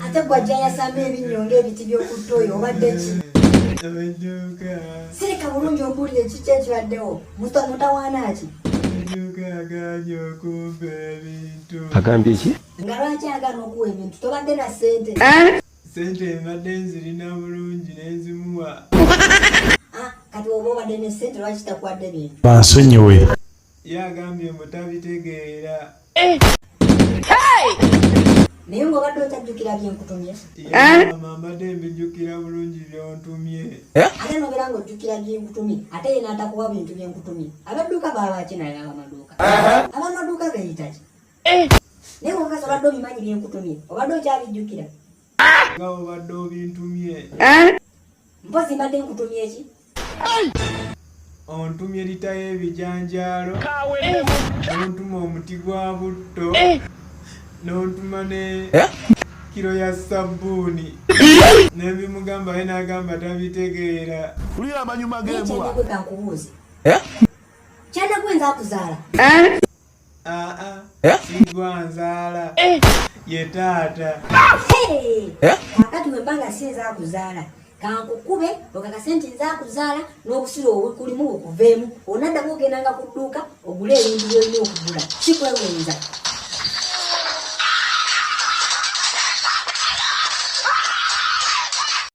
Ate gwajjaya samba ebinyonga ebiti by'okuttoyo obadde ki? Sirika bulungi ompulire ekiki ekibaddewo mutawaana ki? Agambye ki? Nga lwaki agaana okuwa ebintu tobadde na ssente? Sente mbadde nzirina bulungi n'enzimuwa. Kati oba obadde ne ssente lwaki takuwadde bintu? Bansonyiwe. Ye agambye mutabitegeera. Naye ng'obadde otajjukira byenkutumye? Mama mbadde mbijjukira bulungi byontumye. Ate nobeera ng'ojjukira byenkutumye ate ye n'atakuwa bintu byenkutumye. Abadduuka baba ki naye abamaduuka? Abamaduuka gayita ki? Naye ng'okasa obadde obimanyi byenkutumye obadde okyabijjukira? Nga obadde obintumye. Mpozi mbadde nkutumye eki? Ontumye lita y'ebijanjaalo. N'ontuma omuti gwa butto. N'ontuma ne kilo ya sabbuuni. N'ebimugamba ye n'agamba tabitegeera. Kulira amanyuma g'embwa. Kyendagwe kankubuuze. Kyendagwe nza akuzaala? Sigwa nzaala. Ye taata. Kakati wembanga si nza akuzaala kankukube okakase nti nza akuzaala n'obusiru obukulimu bukuveemu onaddamu ogendanga ku dduuka ogule ebintu by'olina okugula sikwewenza.